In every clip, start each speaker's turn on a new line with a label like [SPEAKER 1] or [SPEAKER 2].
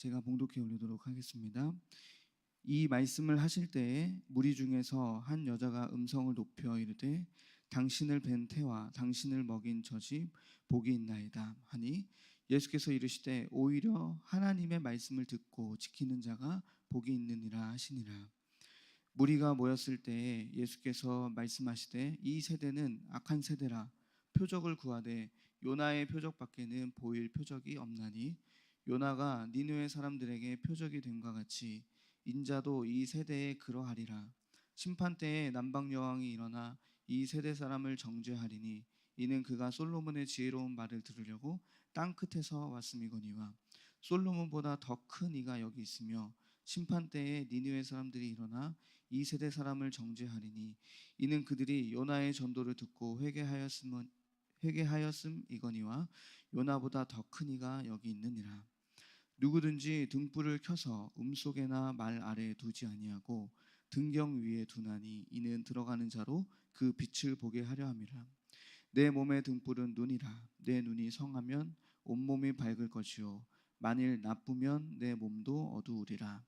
[SPEAKER 1] 제가 봉독해 올리도록 하겠습니다. 이 말씀을 하실 때에 무리 중에서 한 여자가 음성을 높여 이르되 당신을 뵌 태와 당신을 먹인 젖이 복이 있나이다 하니 예수께서 이르시되 오히려 하나님의 말씀을 듣고 지키는 자가 복이 있느니라 하시니라. 무리가 모였을 때에 예수께서 말씀하시되 이 세대는 악한 세대라. 표적을 구하되 요나의 표적밖에는 보일 표적이 없나니 요나가 니느웨 사람들에게 표적이 됨과 같이 인자도 이 세대에 그러하리라. 심판 때에 남방 여왕이 일어나 이 세대 사람을 정죄하리니 이는 그가 솔로몬의 지혜로운 말을 들으려고 땅 끝에서 왔음이거니와 솔로몬보다 더 큰 이가 여기 있으며 심판 때에 니느웨 사람들이 일어나 이 세대 사람을 정죄하리니 이는 그들이 요나의 전도를 듣고 회개하였음이거니와 요나보다 더 큰 이가 여기 있느니라. 누구든지 등불을 켜서 음속에나 말 아래에 두지 아니하고 등경 위에 두나니 이는 들어가는 자로 그 빛을 보게 하려 함이라. 내 몸의 등불은 눈이라. 내 눈이 성하면 온몸이 밝을 것이요 만일 나쁘면 내 몸도 어두우리라.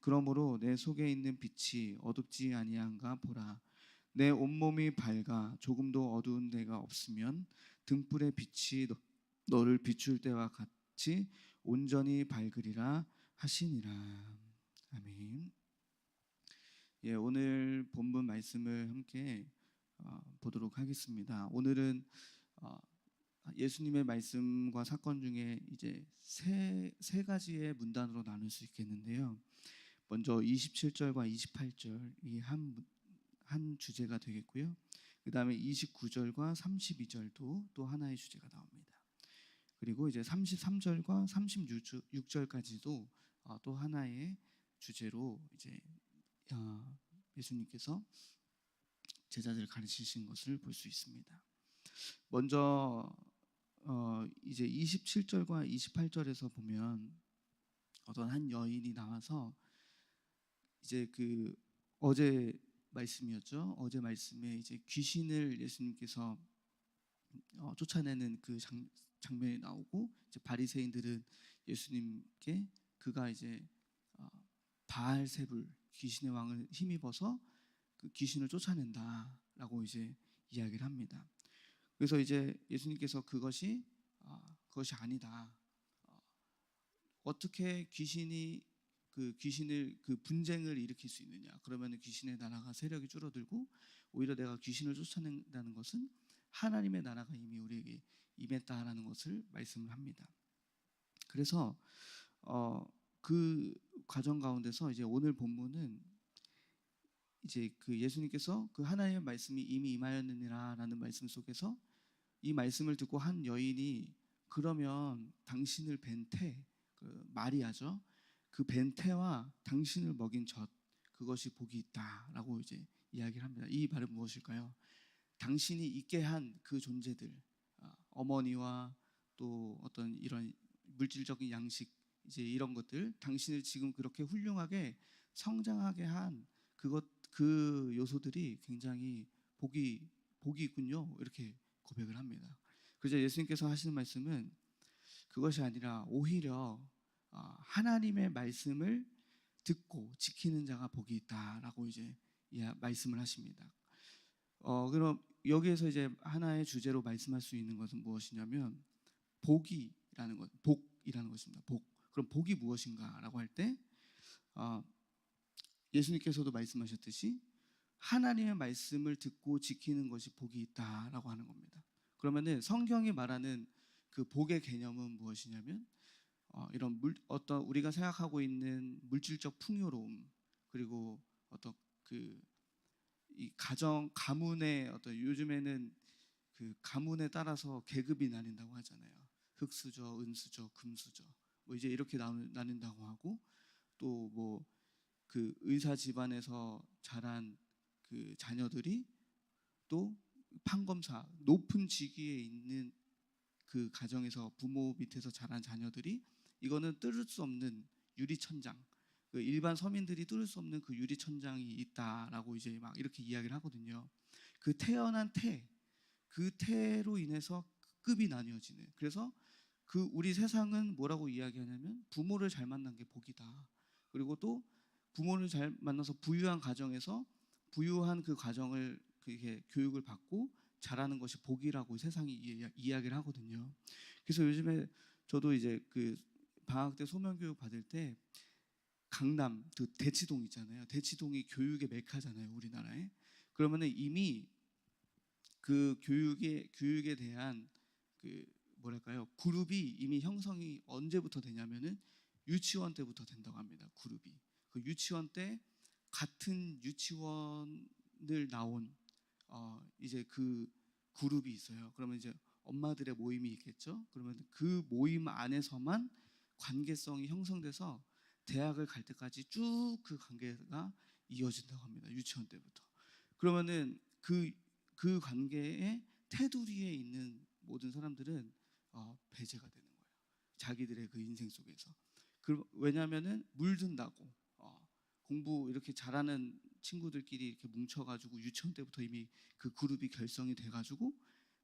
[SPEAKER 1] 그러므로 내 속에 있는 빛이 어둡지 아니한가 보라. 내 온몸이 밝아 조금도 어두운 데가 없으면 등불의 빛이 너를 비출 때와 같이 온전히 밝으리라 하시니라. 아멘. 예, 오늘 본문 말씀을 함께 보도록 하겠습니다. 오늘은 예수님의 말씀과 사건 중에 이제 세 가지의 문단으로 나눌 수 있겠는데요. 먼저 27절과 28절이 한 주제가 되겠고요. 그 다음에 29절과 32절도 또 하나의 주제가 나옵니다. 그리고 이제 33절과 36절까지도 또 하나의 주제로 이제 예수님께서 제자들을 가르치신 것을 볼 수 있습니다. 먼저 이제 27절과 28절에서 보면 어떤 한 여인이 나와서 이제 그 어제 말씀이었죠. 어제 말씀에 이제 귀신을 예수님께서 쫓아내는 그 장면이 나오고 이제 바리새인들은 예수님께 그가 이제 바알세불 귀신의 왕을 힘입어서 그 귀신을 쫓아낸다라고 이제 이야기를 합니다. 그래서 이제 예수님께서 그것이 아니다. 어떻게 귀신을 그 분쟁을 일으킬 수 있느냐? 그러면 귀신의 나라가 세력이 줄어들고 오히려 내가 귀신을 쫓아낸다는 것은 하나님의 나라가 이미 우리에게 임했다라는 것을 말씀을 합니다. 그래서 그 과정 가운데서 이제 오늘 본문은 이제 그 예수님께서 그 하나님의 말씀이 이미 임하였느니라라는 말씀 속에서 이 말씀을 듣고 한 여인이 그러면 당신을 뵌 태, 그 마리아죠. 그 뵌 태와 당신을 먹인 젖 그것이 복이 있다라고 이제 이야기를 합니다. 이 말은 무엇일까요? 당신이 있게 한 그 존재들, 어머니와 또 어떤 이런 물질적인 양식 이제 이런 것들, 당신을 지금 그렇게 훌륭하게 성장하게 한 그 요소들이 굉장히 복이 있군요. 이렇게 고백을 합니다. 그래서 예수님께서 하시는 말씀은 그것이 아니라 오히려 하나님의 말씀을 듣고 지키는 자가 복이 있다라고 이제 말씀을 하십니다. 그럼 여기에서 이제 하나의 주제로 말씀할 수 있는 것은 무엇이냐면 복이라는 것입니다. 복. 그럼 복이 무엇인가라고 할 때 예수님께서도 말씀하셨듯이 하나님의 말씀을 듣고 지키는 것이 복이 있다라고 하는 겁니다. 그러면은 성경이 말하는 그 복의 개념은 무엇이냐면 이런 어떤 우리가 생각하고 있는 물질적 풍요로움 그리고 어떤 이 가문의 어떤 요즘에는 그 가문에 따라서 계급이 나뉜다고 하잖아요. 흙수저, 은수저, 금수저 뭐 이제 이렇게 나뉜다고 하고 또 뭐 그 의사 집안에서 자란 그 자녀들이 또 판검사 높은 직위에 있는 그 가정에서 부모 밑에서 자란 자녀들이 이거는 뚫을 수 없는 유리천장, 그 일반 서민들이 뚫을 수 없는 그 유리천장이 있다라고 이제 막 이렇게 이야기를 하거든요. 그 태어난 그 태로 인해서 급이 나뉘어지는. 그래서 그 우리 세상은 뭐라고 이야기하냐면 부모를 잘 만난 게 복이다. 그리고 또 부모를 잘 만나서 부유한 가정에서 부유한 그 가정을 그게 교육을 받고 자라는 것이 복이라고 세상이 이야기를 하거든요. 그래서 요즘에 저도 이제 그 방학 때 소면 교육 받을 때 강남 그 대치동 있잖아요. 대치동이 교육의 메카잖아요, 우리나라에. 그러면은 이미 그 교육에 대한 그 뭐랄까요? 그룹이 이미 형성이 언제부터 되냐면은 유치원 때부터 된다고 합니다. 그룹이. 그 유치원 때 같은 유치원을 나온 이제 그 그룹이 있어요. 그러면 이제 엄마들의 모임이 있겠죠. 그러면 그 모임 안에서만 관계성이 형성돼서 대학을 갈 때까지 쭉 그 관계가 이어진다고 합니다. 유치원 때부터. 그러면은 그 관계의 테두리에 있는 모든 사람들은 배제가 되는 거예요. 자기들의 그 인생 속에서. 왜냐하면은 물든다고 공부 이렇게 잘하는 친구들끼리 이렇게 뭉쳐가지고 유치원 때부터 이미 그 그룹이 결성이 돼가지고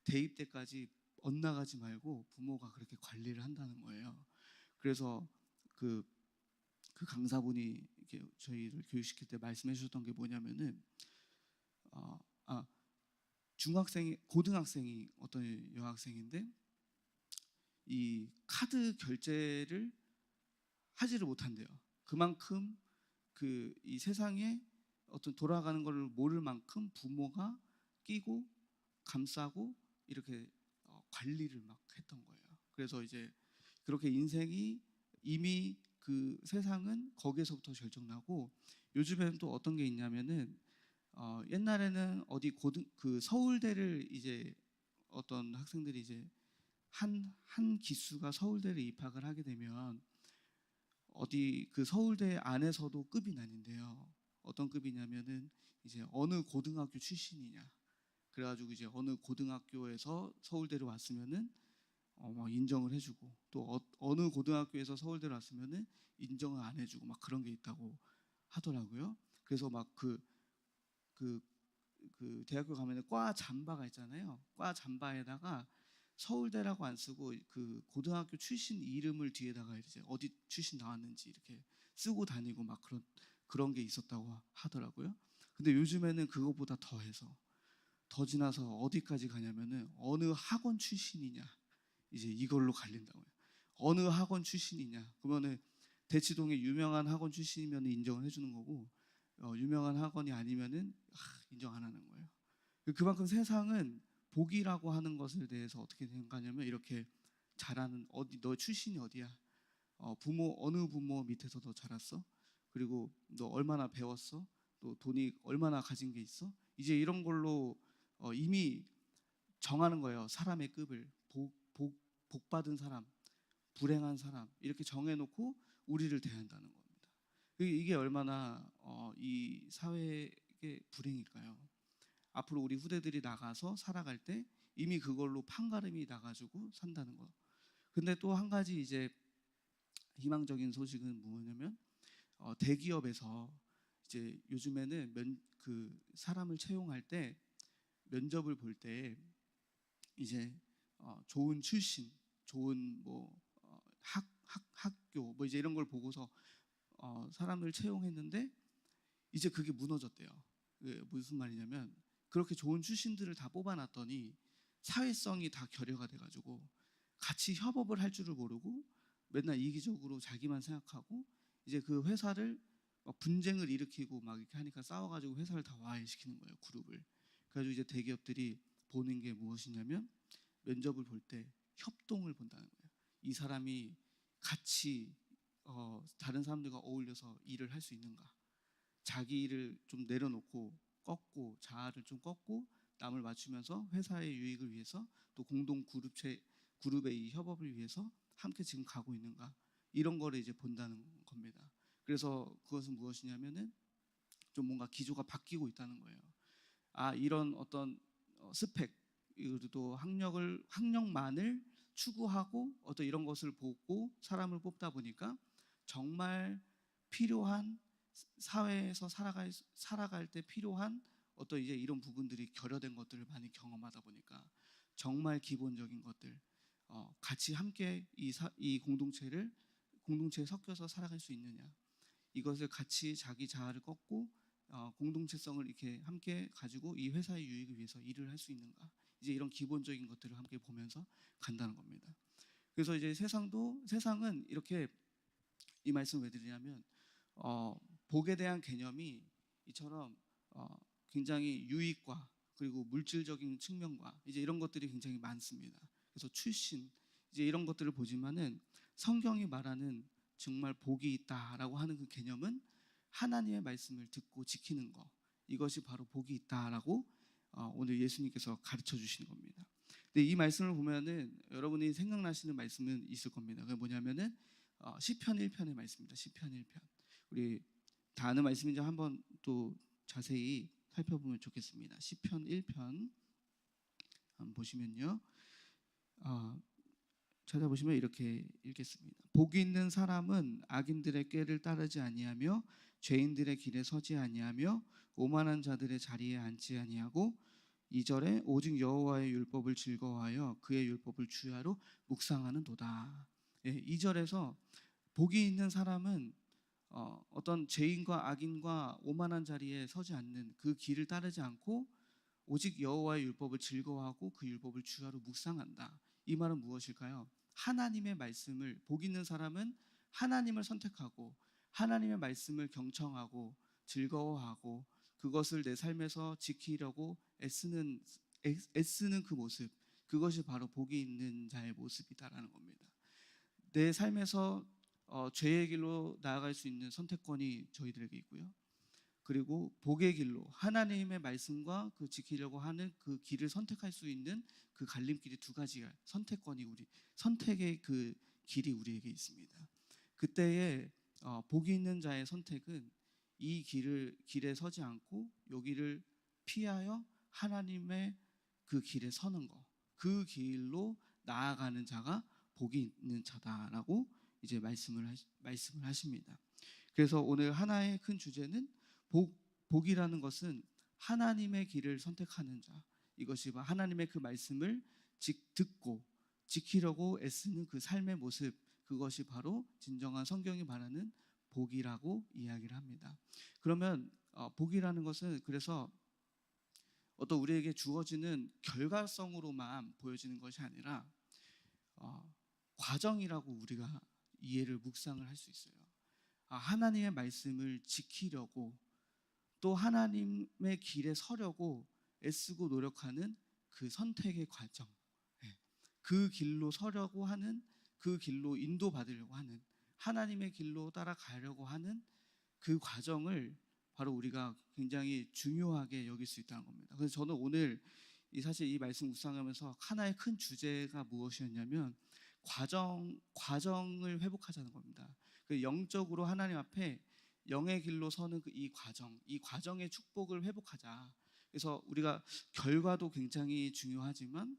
[SPEAKER 1] 대입 때까지 엇나가지 말고 부모가 그렇게 관리를 한다는 거예요. 그래서 그 강사분이 이렇게 저희를 교육시킬 때 말씀해 주셨던 게 뭐냐면은 어, 아, 고등학생이 어떤 여학생인데 이 카드 결제를 하지를 못한대요. 그만큼 그 이 세상에 어떤 돌아가는 걸 모를 만큼 부모가 끼고 감싸고 이렇게 관리를 막 했던 거예요. 그래서 이제 그렇게 인생이 이미 그 세상은 거기에서부터 결정나고 요즘에는 또 어떤 게 있냐면은 옛날에는 어디 그 서울대를 이제 어떤 학생들이 이제 한 기수가 서울대를 입학을 하게 되면 어디 그 서울대 안에서도 급이 나뉜대요. 어떤 급이냐면은 이제 어느 고등학교 출신이냐. 그래가지고 이제 어느 고등학교에서 서울대로 왔으면은 막 인정을 해주고 또 어느 고등학교에서 서울대로 왔으면은 인정을 안 해주고 막 그런 게 있다고 하더라고요. 그래서 막 그 대학교 가면은 과 잠바가 있잖아요. 과 잠바에다가 서울대라고 안 쓰고 그 고등학교 출신 이름을 뒤에다가 이제 어디 출신 나왔는지 이렇게 쓰고 다니고 막 그런 게 있었다고 하더라고요. 근데 요즘에는 그것보다 더 지나서 어디까지 가냐면은 어느 학원 출신이냐 이제 이걸로 갈린다고요. 어느 학원 출신이냐 그러면은 대치동에 유명한 학원 출신이면 인정을 해주는 거고 유명한 학원이 아니면은 인정 안 하는 거예요. 그만큼 세상은 복이라고 하는 것에 대해서 어떻게 생각하냐면 이렇게 자라는 어디 너 출신이 어디야? 어느 부모 밑에서 너 자랐어? 그리고 너 얼마나 배웠어? 또 돈이 얼마나 가진 게 있어? 이제 이런 걸로 이미 정하는 거예요. 사람의 급을 복 받은 사람, 불행한 사람 이렇게 정해놓고 우리를 대한다는 겁니다. 이게 얼마나 이 사회의 불행일까요? 앞으로 우리 후대들이 나가서 살아갈 때 이미 그걸로 판가름이 나가지고 산다는 거. 근데 또 한 가지 이제 희망적인 소식은 뭐냐면 대기업에서 이제 요즘에는 그 사람을 채용할 때 면접을 볼 때 이제 좋은 출신, 좋은 뭐 학교 뭐 이제 이런 걸 보고서 사람을 채용했는데 이제 그게 무너졌대요. 무슨 말이냐면 그렇게 좋은 출신들을 다 뽑아놨더니 사회성이 다 결여가 돼가지고 같이 협업을 할 줄을 모르고 맨날 이기적으로 자기만 생각하고 이제 그 회사를 분쟁을 일으키고 막 이렇게 하니까 싸워가지고 회사를 다 와해시키는 거예요, 그룹을. 그래가지고 이제 대기업들이 보는 게 무엇이냐면 면접을 볼 때 협동을 본다는 거예요. 이 사람이 같이 다른 사람들과 어울려서 일을 할 수 있는가? 자기 일을 좀 내려놓고 꺾고 자아를 좀 꺾고 남을 맞추면서 회사의 유익을 위해서 또 공동 그룹의 이 협업을 위해서 함께 지금 가고 있는가 이런 거를 이제 본다는 겁니다. 그래서 그것은 무엇이냐면은 좀 뭔가 기조가 바뀌고 있다는 거예요. 이런 어떤 스펙 그리고 학력만을 추구하고 어떤 이런 것을 보고 사람을 뽑다 보니까 정말 필요한 사회에서 살아갈 때 필요한 어떤 이제 이런 부분들이 결여된 것들을 많이 경험하다 보니까 정말 기본적인 것들 같이 함께 이 공동체에 섞여서 살아갈 수 있느냐, 이것을 같이 자기 자아를 꺾고 공동체성을 이렇게 함께 가지고 이 회사의 유익을 위해서 일을 할 수 있는가, 이제 이런 기본적인 것들을 함께 보면서 간다는 겁니다. 그래서 이제 세상은 이렇게, 이 말씀을 왜 드리냐면 복에 대한 개념이 이처럼 굉장히 유익과 그리고 물질적인 측면과 이제 이런 것들이 굉장히 많습니다. 그래서 출신 이제 이런 것들을 보지만은 성경이 말하는 정말 복이 있다라고 하는 그 개념은 하나님의 말씀을 듣고 지키는 것, 이것이 바로 복이 있다라고 오늘 예수님께서 가르쳐 주시는 겁니다. 근데 이 말씀을 보면은 여러분이 생각나시는 말씀은 있을 겁니다. 그게 뭐냐면은 시편 1편의 말씀입니다. 시편 1편. 우리 다 아는 말씀인지 한번 또 자세히 살펴보면 좋겠습니다. 시편 1편 한번 보시면요. 찾아보시면 이렇게 읽겠습니다. 복이 있는 사람은 악인들의 꾀를 따르지 아니하며 죄인들의 길에 서지 아니하며 오만한 자들의 자리에 앉지 아니하고 2절에 오직 여호와의 율법을 즐거워하여 그의 율법을 주야로 묵상하는도다. 2절에서 복이 있는 사람은 어떤 죄인과 악인과 오만한 자리에 서지 않는 그 길을 따르지 않고 오직 여호와의 율법을 즐거워하고 그 율법을 주야로 묵상한다. 이 말은 무엇일까요? 하나님의 말씀을, 복 있는 사람은 하나님을 선택하고 하나님의 말씀을 경청하고 즐거워하고 그것을 내 삶에서 지키려고 애쓰는 그 모습, 그것이 바로 복이 있는 자의 모습이다라는 겁니다. 내 삶에서 죄의 길로 나아갈 수 있는 선택권이 저희들에게 있고요. 그리고 복의 길로 하나님의 말씀과 그 지키려고 하는 그 길을 선택할 수 있는 그 갈림길이 두 가지가 선택의 그 길이 우리에게 있습니다. 그때에 복이 있는 자의 선택은 이 길에 서지 않고 여기를 피하여 하나님의 그 길에 서는 것, 그 길로 나아가는 자가 복이 있는 자다라고 이제 말씀을 하십니다. 그래서 오늘 하나의 큰 주제는 복이라는 것은 하나님의 길을 선택하는 자, 이것이 하나님의 그 말씀을 듣고 지키려고 애쓰는 그 삶의 모습, 그것이 바로 진정한 성경이 말하는 복이라고 이야기를 합니다. 그러면 복이라는 것은 그래서 어떤 우리에게 주어지는 결과성으로만 보여지는 것이 아니라 과정이라고 우리가 이해를 묵상을 할 수 있어요. 하나님의 말씀을 지키려고 또 하나님의 길에 서려고 애쓰고 노력하는 그 선택의 과정, 그 길로 서려고 하는, 그 길로 인도받으려고 하는, 하나님의 길로 따라가려고 하는 그 과정을 바로 우리가 굉장히 중요하게 여길 수 있다는 겁니다. 그래서 저는 오늘 사실 이 말씀 묵상하면서 하나의 큰 주제가 무엇이었냐면 과정을 회복하자는 겁니다. 영적으로 하나님 앞에 영의 길로 서는 이 과정의 축복을 회복하자. 그래서 우리가 결과도 굉장히 중요하지만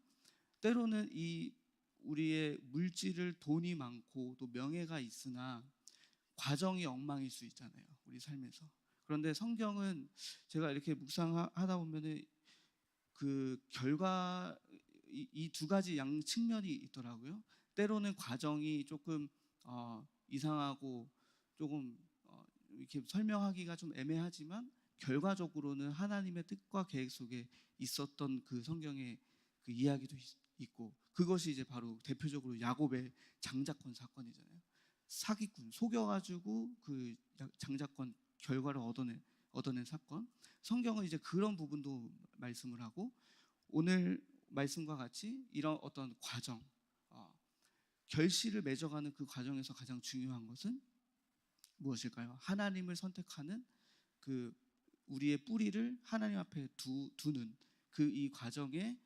[SPEAKER 1] 때로는 이 우리의 물질을 돈이 많고 또 명예가 있으나 과정이 엉망일 수 있잖아요, 우리 삶에서. 그런데 성경은 제가 이렇게 묵상하다 보면은 그 결과 이 두 가지 양 측면이 있더라고요. 때로는 과정이 조금 이상하고 조금 이렇게 설명하기가 좀 애매하지만 결과적으로는 하나님의 뜻과 계획 속에 있었던 그 성경의 그 이야기도 있고, 그것이 이제 바로 대표적으로 야곱의 장자권 사건이잖아요. 사기꾼 속여가지고 그 장자권 결과를 얻어낸 사건. 성경은 이제 그런 부분도 말씀을 하고, 오늘 말씀과 같이 이런 어떤 과정, 결실을 맺어가는 그 과정에서 가장 중요한 것은 무엇일까요? 하나님을 선택하는 그 우리의 뿌리를 하나님 앞에 두는 그 이 과정이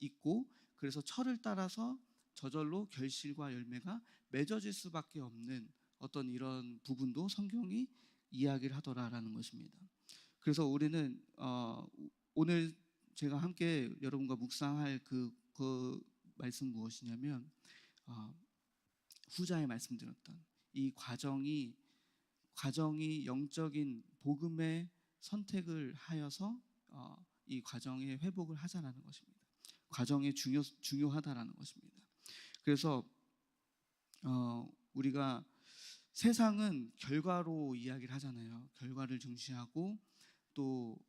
[SPEAKER 1] 있고, 그래서 철을 따라서 저절로 결실과 열매가 맺어질 수밖에 없는 어떤 이런 부분도 성경이 이야기를 하더라라는 것입니다. 그래서 우리는 오늘 제가 함께 여러분과 묵상할 그 말씀 무엇이냐면 후자에 말씀드렸던 이 과정이 영적인 복음의 선택을 하여서 이 과정의 회복을 하자라는 것입니다. 과정이 중요하다라는 것입니다. 그래서 우리가 세상은 결과로 이야기를 하잖아요. 결과를 중시하고 또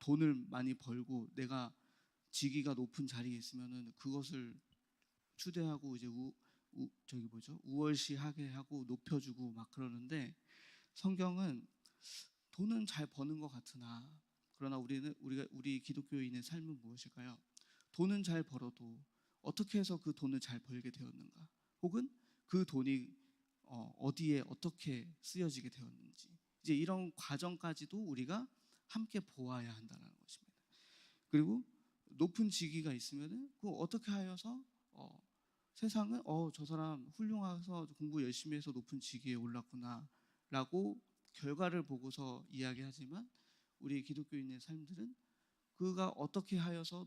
[SPEAKER 1] 돈을 많이 벌고 내가 직위가 높은 자리에 있으면은 그것을 추대하고 이제 우월시하게 하고 높여주고 막 그러는데, 성경은 돈은 잘 버는 것 같으나 그러나 우리 기독교인의 삶은 무엇일까요? 돈은 잘 벌어도 어떻게 해서 그 돈을 잘 벌게 되었는가? 혹은 그 돈이 어디에 어떻게 쓰여지게 되었는지, 이제 이런 과정까지도 우리가 함께 보아야 한다는 것입니다. 그리고 높은 직위가 있으면은 그 어떻게 하여서 세상은 저 사람 훌륭해서 공부 열심히 해서 높은 직위에 올랐구나라고 결과를 보고서 이야기하지만, 우리 기독교인의 삶들은 그가 어떻게 하여서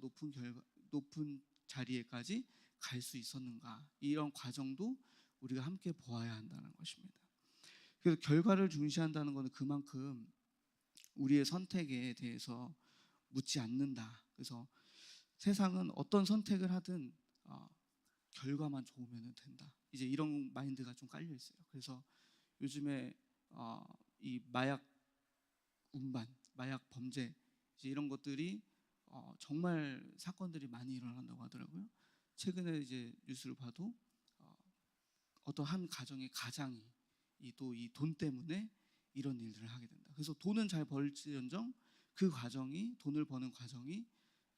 [SPEAKER 1] 높은 자리에까지 갈 수 있었는가, 이런 과정도 우리가 함께 보아야 한다는 것입니다. 그래서 결과를 중시한다는 것은 그만큼 우리의 선택에 대해서 묻지 않는다. 그래서 세상은 어떤 선택을 하든 결과만 좋으면 된다, 이제 이런 마인드가 좀 깔려 있어요. 그래서 요즘에 이 마약 운반, 마약 범죄, 이제 이런 것들이 정말 사건들이 많이 일어난다고 하더라고요. 최근에 이제 뉴스를 봐도 어떤 한 가정의 가장이 또 이 돈 때문에 이런 일들을 하게 된다. 그래서 돈은 잘 벌지언정 그 과정이, 돈을 버는 과정이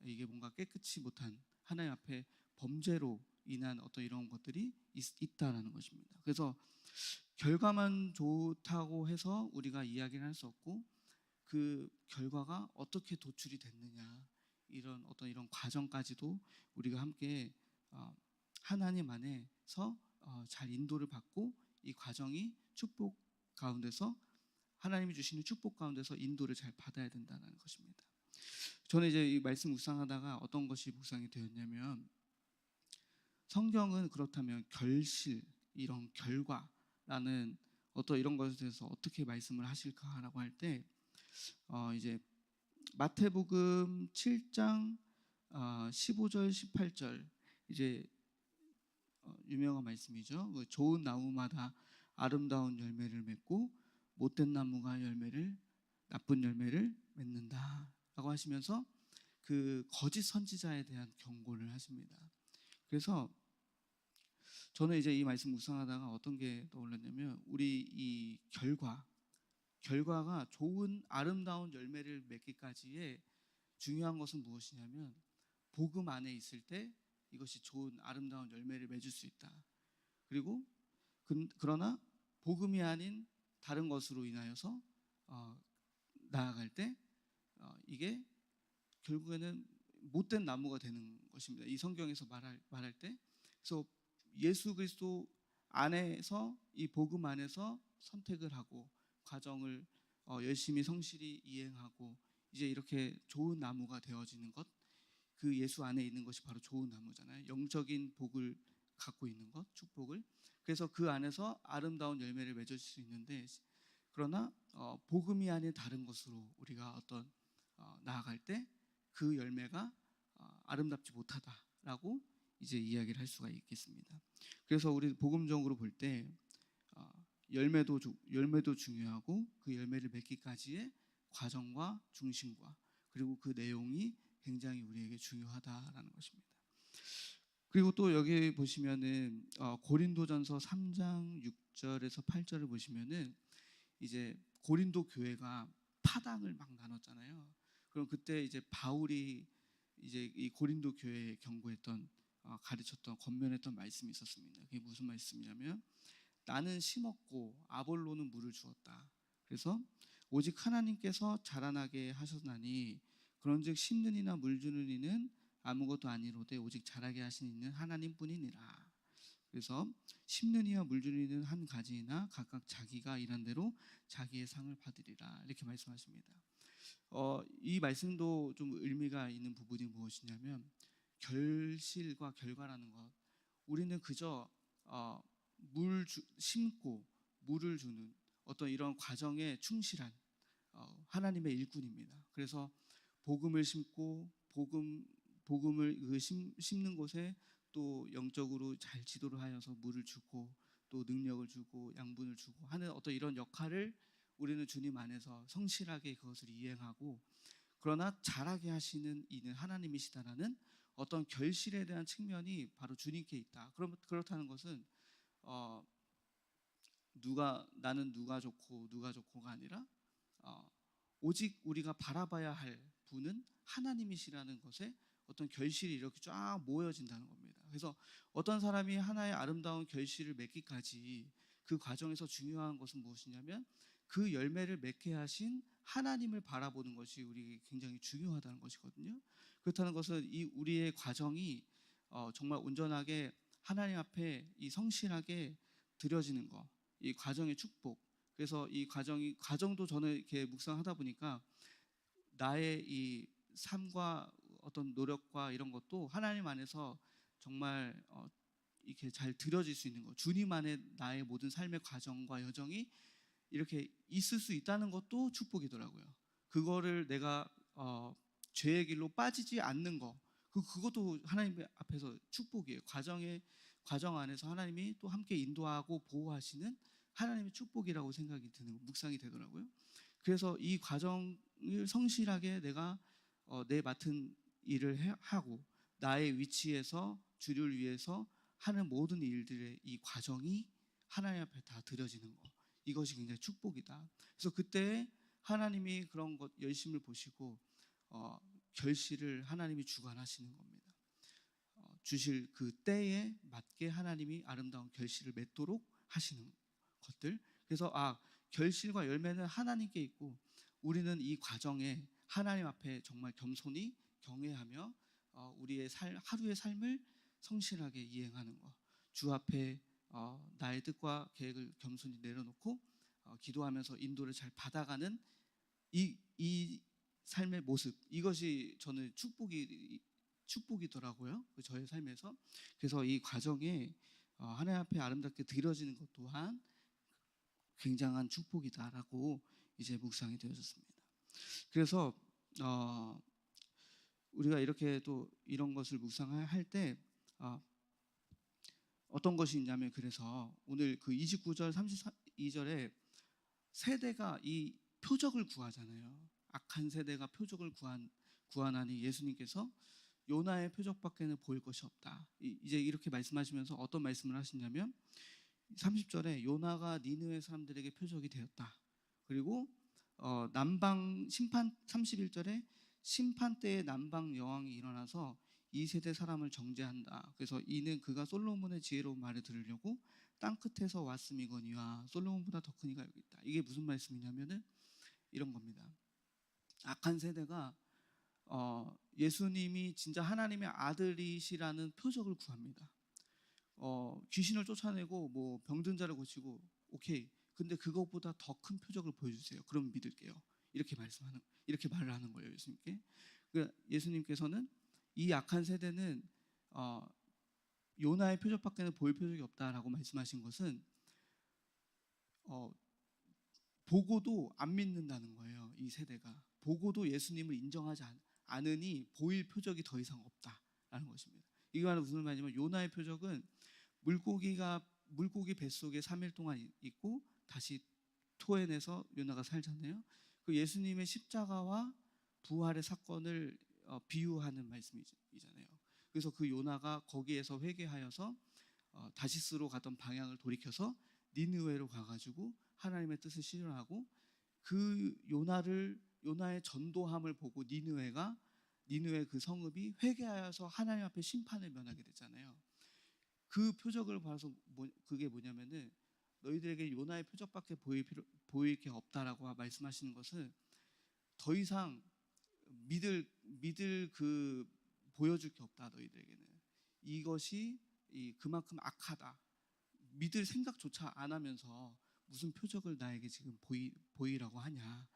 [SPEAKER 1] 이게 뭔가 깨끗이 못한 하나님 앞에 범죄로 인한 어떤 이런 것들이 있다라는 것입니다. 그래서 결과만 좋다고 해서 우리가 이야기를 할 수 없고, 그 결과가 어떻게 도출이 됐느냐, 이런 과정까지도 우리가 함께 하나님 안에서 잘 인도를 받고, 이 과정이 축복 가운데서, 하나님이 주시는 축복 가운데서 인도를 잘 받아야 된다는 것입니다. 저는 이제 이 말씀 묵상하다가 어떤 것이 묵상이 되었냐면, 성경은 그렇다면 결실, 이런 결과라는 어떤 이런 것에 대해서 어떻게 말씀을 하실까라고 할 때, 이제 마태복음 7장 15절 18절, 이제 유명한 말씀이죠. 그 좋은 나무마다 아름다운 열매를 맺고 못된 나무가 나쁜 열매를 맺는다라고 하시면서 그 거짓 선지자에 대한 경고를 하십니다. 그래서 저는 이제 이 말씀 묵상하다가 어떤 게 떠올랐냐면, 우리 이 결과가 좋은 아름다운 열매를 맺기까지의 중요한 것은 무엇이냐면, 복음 안에 있을 때 이것이 좋은 아름다운 열매를 맺을 수 있다. 그리고 그러나 복음이 아닌 다른 것으로 인하여서 나아갈 때 이게 결국에는 못된 나무가 되는 것입니다. 이 성경에서 말할 때, 그래서 예수 그리스도 안에서, 이 복음 안에서 선택을 하고 과정을 열심히 성실히 이행하고 이제 이렇게 좋은 나무가 되어지는 것, 그 예수 안에 있는 것이 바로 좋은 나무잖아요. 영적인 복을 갖고 있는 것, 축복을. 그래서 그 안에서 아름다운 열매를 맺을 수 있는데, 그러나 복음이 아닌 다른 것으로 우리가 나아갈 때 그 열매가 아름답지 못하다라고 이제 이야기를 할 수가 있겠습니다. 그래서 우리 복음적으로 볼 때 열매도 중요하고, 그 열매를 맺기까지의 과정과 중심과 그리고 그 내용이 굉장히 우리에게 중요하다라는 것입니다. 그리고 또 여기 보시면은 고린도전서 3장 6절에서 8절을 보시면은, 이제 고린도 교회가 파당을 막 나눴잖아요. 그럼 그때 이제 바울이 이제 이 고린도 교회에 경고했던, 가르쳤던, 권면했던 말씀이 있었습니다. 그게 무슨 말씀이냐면, 나는 심었고 아볼로는 물을 주었다. 그래서 오직 하나님께서 자라나게 하셨나니, 그런즉 심는 이나 물 주는 이는 아무것도 아니로되 오직 자라게 하신 이는 하나님뿐이니라. 그래서 심는 이와 물 주는 이는 한 가지이나 각각 자기가 일한 대로 자기의 상을 받으리라, 이렇게 말씀하십니다. 이 말씀도 좀 의미가 있는 부분이 무엇이냐면, 결실과 결과라는 것, 우리는 그저 심고 물을 주는 어떤 이런 과정에 충실한 하나님의 일꾼입니다. 그래서 복음을 심고 복음 복음을 심는 곳에 또 영적으로 잘 지도를 하여서 물을 주고 또 능력을 주고 양분을 주고 하는 어떤 이런 역할을 우리는 주님 안에서 성실하게 그것을 이행하고, 그러나 잘하게 하시는 이는 하나님이시다라는 어떤 결실에 대한 측면이 바로 주님께 있다. 그렇다는 것은 나는 누가 좋고 누가 좋고가 아니라 오직 우리가 바라봐야 할 분은 하나님이시라는 것에 어떤 결실이 이렇게 쫙 모여진다는 겁니다. 그래서 어떤 사람이 하나의 아름다운 결실을 맺기까지 그 과정에서 중요한 것은 무엇이냐면 그 열매를 맺게 하신 하나님을 바라보는 것이 우리에게 굉장히 중요하다는 것이거든요. 그렇다는 것은 이 우리의 과정이 정말 온전하게 하나님 앞에 이 성실하게 드려지는 것, 이 과정의 축복. 그래서 이 과정도 저는 이렇게 묵상하다 보니까 나의 이 삶과 어떤 노력과 이런 것도 하나님 안에서 정말 이렇게 잘 드려질 수 있는 것, 주님 안에 나의 모든 삶의 과정과 여정이 이렇게 있을 수 있다는 것도 축복이더라고요. 그거를 내가 죄의 길로 빠지지 않는 것, 그것도 하나님 앞에서 축복이에요. 과정 안에서 하나님이 또 함께 인도하고 보호하시는 하나님의 축복이라고 생각이 드는 묵상이 되더라고요. 그래서 이 과정을 성실하게 내가 내 맡은 일을 하고 나의 위치에서 주를 위해서 하는 모든 일들의 이 과정이 하나님 앞에 다 드려지는 것, 이것이 굉장히 축복이다. 그래서 그때 하나님이 그런 것 열심을 보시고 결실을 하나님이 주관하시는 겁니다. 주실 그 때에 맞게 하나님이 아름다운 결실을 맺도록 하시는 것들. 그래서 결실과 열매는 하나님께 있고 우리는 이 과정에 하나님 앞에 정말 겸손히 경외하며 우리의 하루의 삶을 성실하게 이행하는 것, 주 앞에 나의 뜻과 계획을 겸손히 내려놓고 기도하면서 인도를 잘 받아가는 이 삶의 모습, 이것이 저는 축복이더라고요. 저의 삶에서. 그래서 이 과정에 하나님 앞에 아름답게 드려지는 것 또한 굉장한 축복이다라고 이제 묵상이 되어졌습니다. 그래서 우리가 이렇게 또 이런 것을 묵상할 때 어떤 것이 있냐면, 그래서 오늘 그 29절 32절에 세대가 이 표적을 구하잖아요. 악한 세대가 표적을 구하나니 예수님께서 요나의 표적밖에는 보일 것이 없다. 이제 이렇게 말씀하시면서 어떤 말씀을 하시냐면 30절에 요나가 니느웨 사람들에게 표적이 되었다. 그리고 남방 심판 31절에 심판 때에 남방 여왕이 일어나서 이 세대 사람을 정죄한다. 그래서 이는 그가 솔로몬의 지혜로운 말을 들으려고 땅 끝에서 왔음이거니와 솔로몬보다 더 큰 이가 여기 있다. 이게 무슨 말씀이냐면은 이런 겁니다. 악한 세대가 예수님이 진짜 하나님의 아들이시라는 표적을 구합니다. 귀신을 쫓아내고 뭐 병든 자를 고치고 오케이. 근데 그것보다 더 큰 표적을 보여주세요. 그럼 믿을게요. 이렇게 말을 하는 거예요, 예수님께. 예수님께서는 이 악한 세대는 요나의 표적밖에는 보일 표적이 없다라고 말씀하신 것은 보고도 안 믿는다는 거예요. 이 세대가 보고도 예수님을 인정하지 않으니 보일 표적이 더 이상 없다라는 것입니다. 이거 무슨 말이냐면 요나의 표적은 물고기 뱃속에 3일 동안 있고 다시 토해내서 요나가 살잖아요. 그 예수님의 십자가와 부활의 사건을 비유하는 말씀이잖아요. 그래서 그 요나가 거기에서 회개하여서 다시스로 가던 방향을 돌이켜서 니느웨로 가가지고 하나님의 뜻을 실현하고 그 요나의 전도함을 보고 니느웨 그 성읍이 회개하여서 하나님 앞에 심판을 면하게 됐잖아요. 그 표적을 봐서 그게 뭐냐면은 너희들에게 요나의 표적밖에 보일 게 없다라고 말씀하시는 것은 더 이상 믿을 보여줄 게 없다. 너희들에게는 이것이 그만큼 악하다. 믿을 생각조차 안 하면서 무슨 표적을 나에게 지금 보이라고 하냐.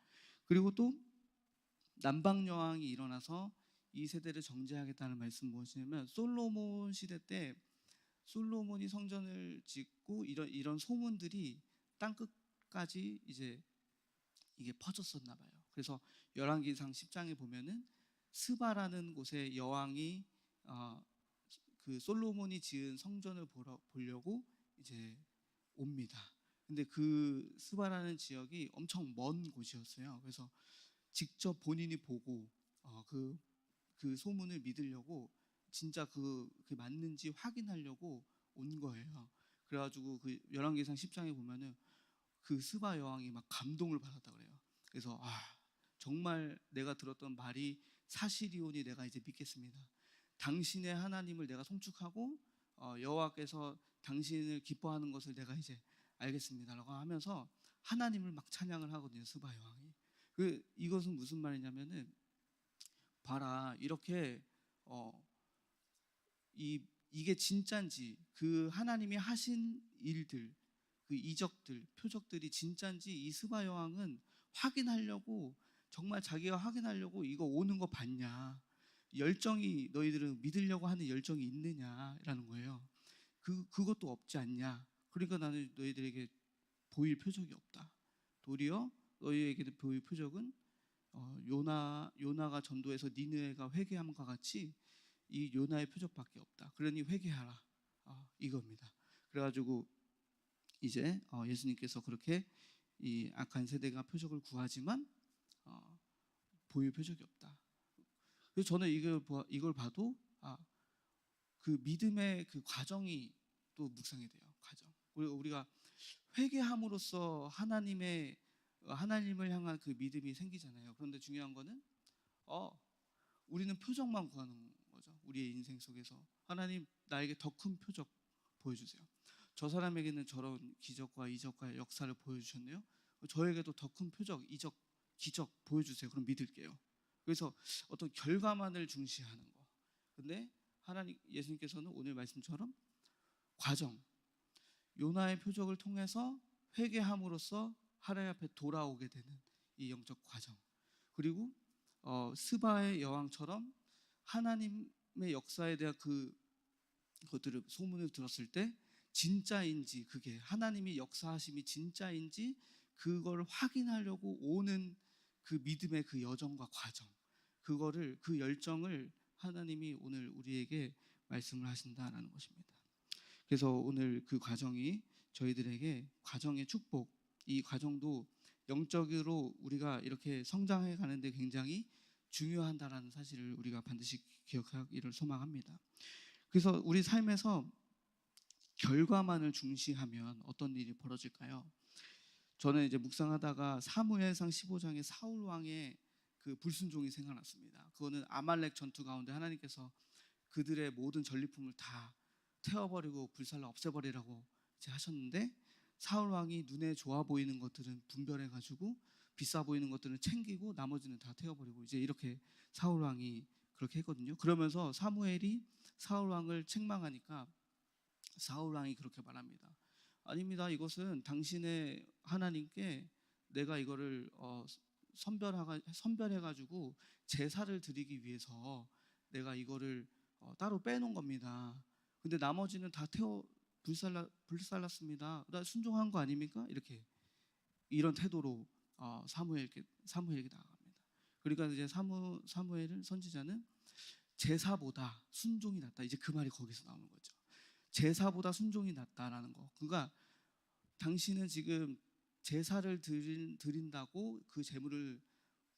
[SPEAKER 1] 그리고 또 남방 여왕이 일어나서 이 세대를 정죄하겠다는 말씀은 무엇이냐면 솔로몬 시대 때 솔로몬이 성전을 짓고 이런 소문들이 땅 끝까지 이제 이게 퍼졌었나 봐요. 그래서 열왕기상 10장에 보면은 스바라는 곳에 여왕이 어, 그 솔로몬이 지은 성전을 보려고 이제 옵니다. 근데 그 스바라는 지역이 엄청 먼 곳이었어요. 그래서 직접 본인이 보고 그 소문을 믿으려고 진짜 그게 맞는지 확인하려고 온 거예요. 그래가지고 그 열왕기상 10장에 보면은 그 스바 여왕이 막 감동을 받았다 그래요. 그래서 정말 내가 들었던 말이 사실이오니 내가 이제 믿겠습니다. 당신의 하나님을 내가 송축하고 여호와께서 당신을 기뻐하는 것을 내가 이제 알겠습니다라고 하면서 하나님을 막 찬양을 하거든요. 스바 여왕이. 이것은 무슨 말이냐면은 봐라 이렇게 이게 진짠지 그 하나님이 하신 일들 그 이적들 표적들이 진짠지 이 스바 여왕은 확인하려고 정말 자기가 확인하려고 이거 오는 거 봤냐 열정이 너희들은 믿으려고 하는 열정이 있느냐라는 거예요. 그것도 없지 않냐. 그러니까 나는 너희들에게 보일 표적이 없다. 도리어 너희에게 보일 표적은 요나가 전도해서 니느웨가 회개함과 같이 이 요나의 표적밖에 없다. 그러니 회개하라. 이겁니다. 그래가지고 이제 예수님께서 그렇게 이 악한 세대가 표적을 구하지만 보일 표적이 없다. 그래서 저는 이걸 봐도 그 믿음의 그 과정이 또 묵상이 돼요. 과정. 우리가 회개함으로써 하나님을 향한 그 믿음이 생기잖아요. 그런데 중요한 거는 우리는 표적만 구하는 거죠. 우리의 인생 속에서 하나님 나에게 더 큰 표적 보여주세요. 저 사람에게는 저런 기적과 이적과 역사를 보여주셨네요. 저에게도 더 큰 표적, 이적, 기적 보여주세요. 그럼 믿을게요. 그래서 어떤 결과만을 중시하는 거. 근데 예수님께서는 오늘 말씀처럼 과정, 요나의 표적을 통해서 회개함으로써 하나님 앞에 돌아오게 되는 이 영적 과정. 그리고 스바의 여왕처럼 하나님의 역사에 대한 그것들을 소문을 들었을 때 진짜인지 그게 하나님이 역사하심이 진짜인지 그걸 확인하려고 오는 그 믿음의 그 여정과 과정 그 열정을 하나님이 오늘 우리에게 말씀을 하신다라는 것입니다. 그래서 오늘 그 과정이 저희들에게 과정의 축복 이 과정도 영적으로 우리가 이렇게 성장해 가는데 굉장히 중요한다라는 사실을 우리가 반드시 기억하기를 소망합니다. 그래서 우리 삶에서 결과만을 중시하면 어떤 일이 벌어질까요? 저는 이제 묵상하다가 사무엘상 15장에 사울 왕의 그 불순종이 생각났습니다. 그거는 아말렉 전투 가운데 하나님께서 그들의 모든 전리품을 다 태워버리고 불살라 없애버리라고 이제 하셨는데 사울 왕이 눈에 좋아 보이는 것들은 분별해가지고 비싸 보이는 것들은 챙기고 나머지는 다 태워버리고 이제 이렇게 사울 왕이 그렇게 했거든요. 그러면서 사무엘이 사울 왕을 책망하니까 사울 왕이 그렇게 말합니다. 아닙니다. 이것은 당신의 하나님께 내가 이거를 선별해가지고 제사를 드리기 위해서 내가 이거를 따로 빼놓은 겁니다. 근데 나머지는 다 불살랐습니다. 나 순종한 거 아닙니까? 이런 태도로 사무엘에게 나아갑니다. 그러니까 이제 사무엘은 선지자는 제사보다 순종이 낫다. 이제 그 말이 거기서 나오는 거죠. 제사보다 순종이 낫다라는 거. 그러니까 당신은 지금 제사를 드린다고 그 제물을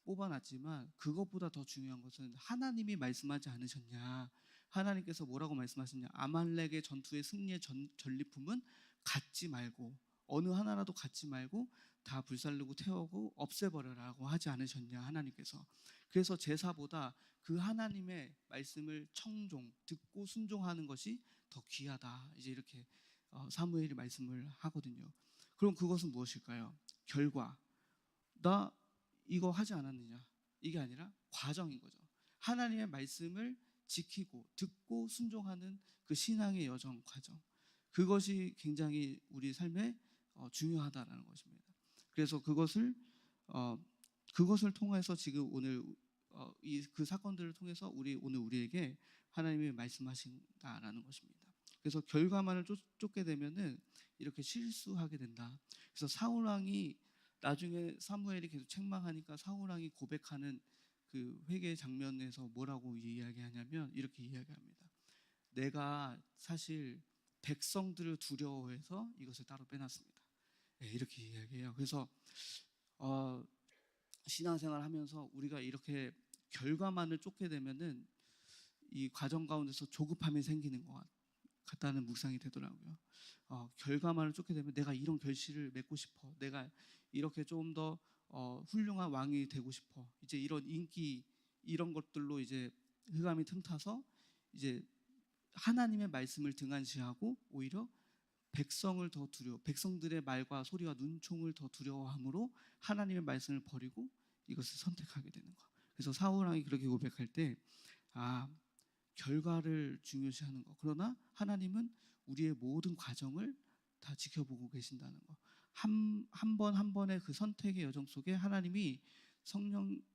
[SPEAKER 1] 뽑아놨지만 그것보다 더 중요한 것은 하나님이 말씀하지 않으셨냐. 하나님께서 뭐라고 말씀하셨냐. 아말렉의 전투의 승리의 전리품은 갖지 말고 어느 하나라도 갖지 말고 다 불살르고 태우고 없애버려라고 하지 않으셨냐 하나님께서. 그래서 제사보다 그 하나님의 말씀을 듣고 순종하는 것이 더 귀하다. 이제 이렇게 사무엘이 말씀을 하거든요. 그럼 그것은 무엇일까요? 결과. 나 이거 하지 않았느냐? 이게 아니라 과정인 거죠. 하나님의 말씀을 지키고 듣고 순종하는 그 신앙의 여정 과정. 그것이 굉장히 우리 삶에 중요하다라는 것입니다. 그래서 그것을 통해서 지금 오늘 그 사건들을 통해서 오늘 우리에게 하나님이 말씀하신다라는 것입니다. 그래서 결과만을 쫓게 되면은 이렇게 실수하게 된다. 그래서 사울 왕이 나중에 사무엘이 계속 책망하니까 사울 왕이 고백하는 그 회개 장면에서 뭐라고 이야기하냐면 이렇게 이야기합니다. 내가 사실 백성들을 두려워해서 이것을 따로 빼놨습니다. 네, 이렇게 이야기해요. 그래서 신앙생활 하면서 우리가 이렇게 결과만을 쫓게 되면은 이 과정 가운데서 조급함이 생기는 것 같다는 묵상이 되더라고요. 결과만을 쫓게 되면 내가 이런 결실을 맺고 싶어. 내가 이렇게 좀 더 훌륭한 왕이 되고 싶어. 이제 이런 인기 이런 것들로 이제 흑암이 틈타서 이제 하나님의 말씀을 등한시하고 오히려 백성들의 말과 소리와 눈총을 더 두려워함으로 하나님의 말씀을 버리고 이것을 선택하게 되는 거. 그래서 사울 왕이 그렇게 고백할 때 결과를 중요시하는 거. 그러나 하나님은 우리의 모든 과정을 다 지켜보고 계신다는 거. 한 번 한 번의 그 선택의 여정 속에 하나님이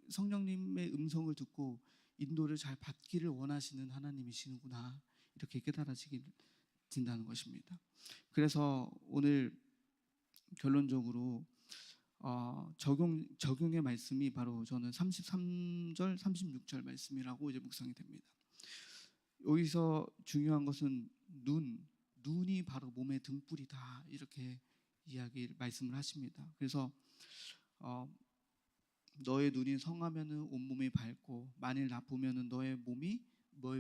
[SPEAKER 1] 성령님의 음성을 듣고 인도를 잘 받기를 원하시는 하나님이시는구나. 이렇게 깨달아진다는 것입니다. 그래서 오늘 결론적으로 적용의 말씀이 바로 저는 33절, 36절 말씀이라고 이제 묵상이 됩니다. 여기서 중요한 것은 눈이 바로 몸의 등불이다 이렇게 말씀을 하십니다. 그래서 너의 눈이 성하면은 온몸이 밝고 만일 나쁘면은 너의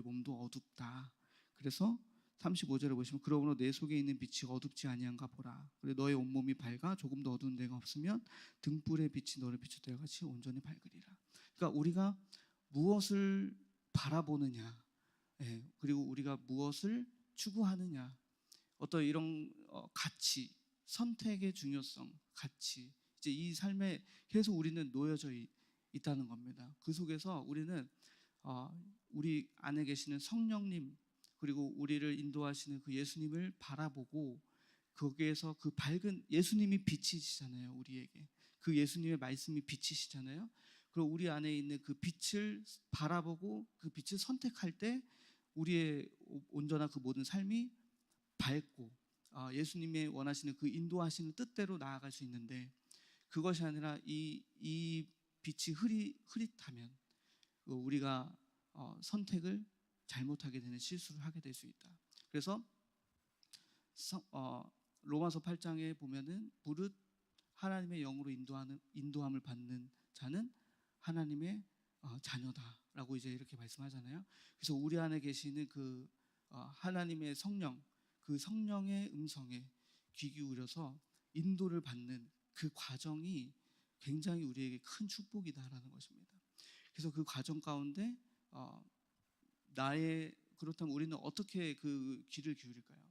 [SPEAKER 1] 몸도 어둡다. 그래서 35절에 보시면 그러므로 내 속에 있는 빛이 어둡지 아니한가 보라. 그래 너의 온몸이 밝아 조금 더 어두운 데가 없으면 등불의 빛이 너를 비출 때와 같이 온전히 밝으리라. 그러니까 우리가 무엇을 바라보느냐, 그리고 우리가 무엇을 추구하느냐, 어떤 이런 가치, 선택의 중요성, 가치, 이제 이 삶에 계속 우리는 놓여져 있다는 겁니다. 그 속에서 우리는 우리 안에 계시는 성령님 그리고 우리를 인도하시는 그 예수님을 바라보고 거기에서 그 밝은 예수님이 빛이시잖아요. 우리에게 그 예수님의 말씀이 빛이시잖아요. 그리고 우리 안에 있는 그 빛을 바라보고 그 빛을 선택할 때 우리의 온전한 그 모든 삶이 밝고 예수님의 원하시는 그 인도하시는 뜻대로 나아갈 수 있는데 그것이 아니라 이 빛이 흐릿하면 우리가 선택을 잘못하게 되는 실수를 하게 될 수 있다. 그래서 로마서 8장에 보면은 무릇 하나님의 영으로 인도함을 받는 자는 하나님의 자녀다라고 이제 이렇게 말씀하잖아요. 그래서 우리 안에 계시는 그 하나님의 성령, 그 성령의 음성에 귀 기울여서 인도를 받는 그 과정이 굉장히 우리에게 큰 축복이다라는 것입니다. 그래서 그 과정 가운데 그렇다면 우리는 어떻게 그 귀를 기울일까요?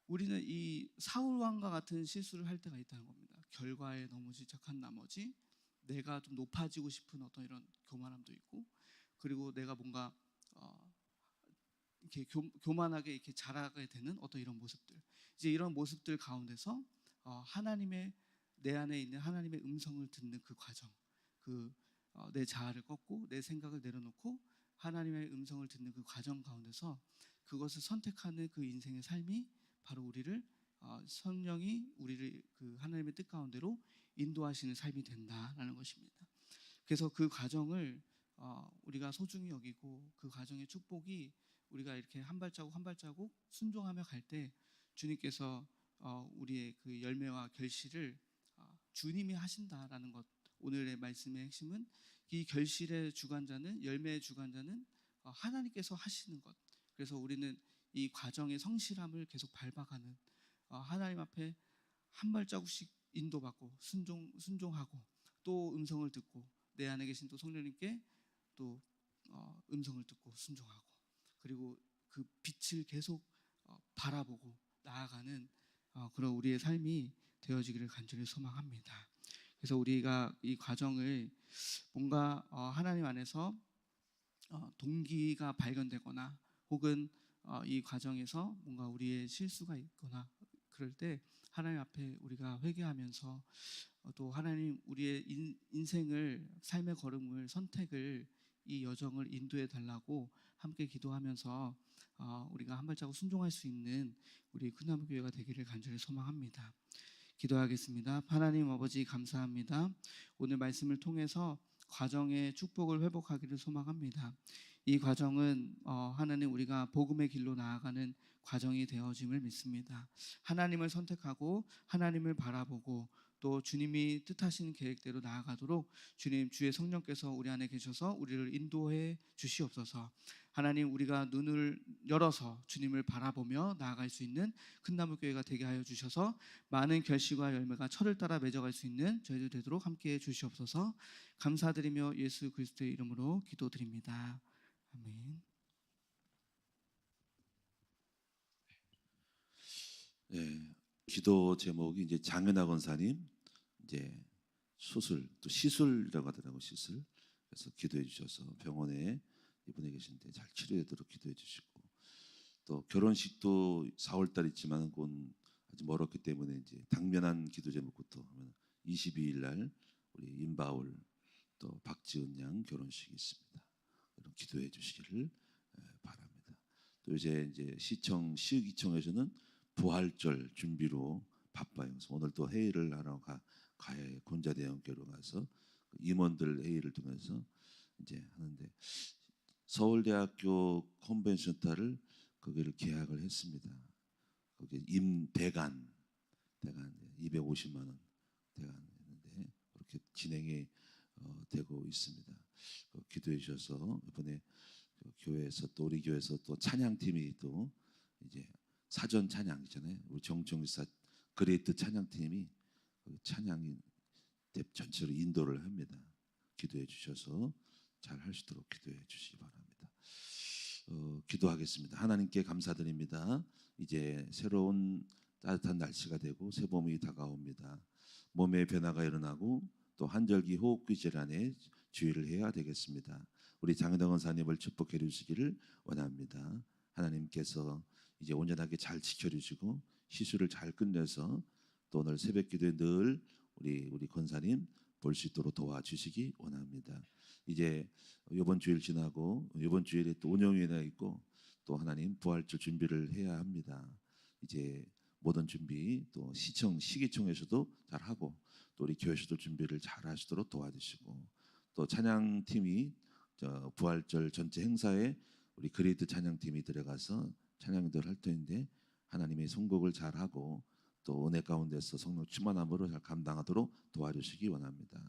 [SPEAKER 1] 우리는 이 사울 왕과 같은 실수를 할 때가 있다는 겁니다. 결과에 너무 집착한 나머지 내가 좀 높아지고 싶은 어떤 이런 교만함도 있고, 그리고 내가 뭔가 이렇게 교만하게 이렇게 자라게 되는 어떤 이런 모습들, 이제 이런 모습들 가운데서 내 안에 있는 하나님의 음성을 듣는 그 과정, 내 자아를 꺾고 내 생각을 내려놓고 하나님의 음성을 듣는 그 과정 가운데서 그것을 선택하는 그 인생의 삶이 바로 성령이 우리를 그 하나님의 뜻 가운데로 인도하시는 삶이 된다라는 것입니다. 그래서 그 과정을 우리가 소중히 여기고 그 과정의 축복이 우리가 이렇게 한 발자국 한 발자국 순종하며 갈 때 주님께서 우리의 그 열매와 결실을 주님이 하신다라는 것. 오늘의 말씀의 핵심은 이 결실의 주관자는, 열매의 주관자는 하나님께서 하시는 것. 그래서 우리는 이 과정의 성실함을 계속 밟아가는, 하나님 앞에 한 발자국씩 인도받고 순종하고 또 음성을 듣고 내 안에 계신 또 성령님께 또 음성을 듣고 순종하고, 그리고 그 빛을 계속 바라보고 나아가는 그런 우리의 삶이 되어지기를 간절히 소망합니다. 그래서 우리가 이 과정을 뭔가 하나님 안에서 동기가 발견되거나 혹은 이 과정에서 뭔가 우리의 실수가 있거나 그럴 때 하나님 앞에 우리가 회개하면서 또 하나님 우리의 인생을, 삶의 걸음을, 선택을, 이 여정을 인도해 달라고 함께 기도하면서 우리가 한 발자국 순종할 수 있는 우리 큰나무교회가 되기를 간절히 소망합니다. 기도하겠습니다. 하나님 아버지 감사합니다. 오늘 말씀을 통해서 과정의 축복을 회복하기를 소망합니다. 이 과정은 하나님 우리가 복음의 길로 나아가는 과정이 되어짐을 믿습니다. 하나님을 선택하고 하나님을 바라보고 또 주님이 뜻하신 계획대로 나아가도록 주님 주의 성령께서 우리 안에 계셔서 우리를 인도해 주시옵소서. 하나님 우리가 눈을 열어서 주님을 바라보며 나아갈 수 있는 큰나무교회가 되게 하여 주셔서 많은 결실과 열매가 철을 따라 맺어갈 수 있는 저희들 되도록 함께해 주시옵소서. 감사드리며 예수 그리스도의 이름으로 기도드립니다. 아멘.
[SPEAKER 2] 네, 기도 제목이 이제 장은하 권사님 이제 수술 또 시술이라고 하더라고 시술. 그래서 기도해 주셔서 병원에 입원해 계신데 잘 치료되도록 기도해 주시고 또 결혼식도 4월 달 있지만 그건 아직 멀었기 때문에 이제 당면한 기도 제목부터 하면 22일 날 우리 임바울 또 박지은 양 결혼식이 있습니다. 그럼 기도해 주시기를 바랍니다. 또 이제 시청 시의기청에서는 부활절 준비로 바빠요. 그래서 오늘 또 회의를 하러 가야 군자대형교로 가서 임원들 회의를 통해서 이제 하는데 서울대학교 컨벤션탈을 거기를 계약을 했습니다. 거기 임대관 250만 원 대관했는데 그렇게 진행이 되고 있습니다. 기도해 주셔서 이번에 교회에서 또 우리 교회에서 또 찬양팀이 또 이제 사전 찬양이잖아요. 우리 정청사 그레이트 찬양팀이 찬양이 전체로 인도를 합니다. 기도해 주셔서 잘 할 수 있도록 기도해 주시기 바랍니다. 기도하겠습니다. 하나님께 감사드립니다. 이제 새로운 따뜻한 날씨가 되고 새봄이 다가옵니다. 몸의 변화가 일어나고 또 한절기 호흡기 질환에 주의를 해야 되겠습니다. 우리 장은하 권사님을 축복해 주시기를 원합니다. 하나님께서 이제 온전하게 잘 지켜주시고 시술을 잘 끝내서 또 오늘 새벽기도에 늘 우리 권사님 볼 수 있도록 도와주시기 원합니다. 이제 이번 주일 지나고 이번 주일에 또 운영위원회가 있고 또 하나님 부활절 준비를 해야 합니다. 이제 모든 준비 또 시기청에서도 잘 하고 또 우리 교회에서도 준비를 잘 하시도록 도와주시고 또 찬양팀이 부활절 전체 행사에 우리 그레이트 찬양팀이 들어가서 찬양들 할 텐데 하나님의 선곡을 잘 하고 또 은혜 가운데서 성령 충만함으로 잘 감당하도록 도와주시기 원합니다.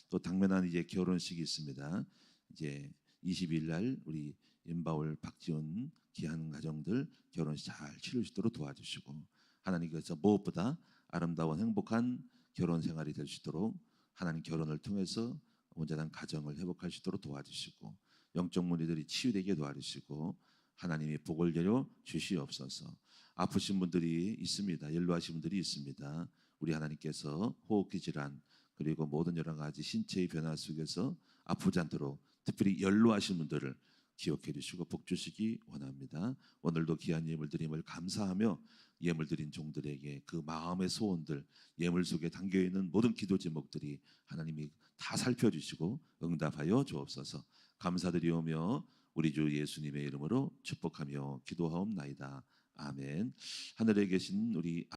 [SPEAKER 2] 또 당면한 이제 결혼식이 있습니다. 이제 20일 날 우리 임바울 박지은 귀한 가정들 결혼식 잘 치르시도록 도와주시고 하나님께서 무엇보다 아름다운 행복한 결혼 생활이 될 수 있도록 하나님 결혼을 통해서 온전한 가정을 회복할 수 있도록 도와주시고 영적 문제들이 치유되게 도와주시고 하나님의 복을 내려 주시옵소서. 아프신 분들이 있습니다. 연로하신 분들이 있습니다. 우리 하나님께서 호흡기 질환 그리고 모든 여러 가지 신체의 변화 속에서 아프지 않도록 특별히 연로하신 분들을 기억해 주시고 복 주시기 원합니다. 오늘도 귀한 예물 드림을 감사하며 예물 드린 종들에게 그 마음의 소원들 예물 속에 담겨 있는 모든 기도 제목들이 하나님이 다 살펴주시고 응답하여 주옵소서. 감사드리오며 우리 주 예수님의 이름으로 축복하며 기도하옵나이다. 아멘. 하늘에 계신 우리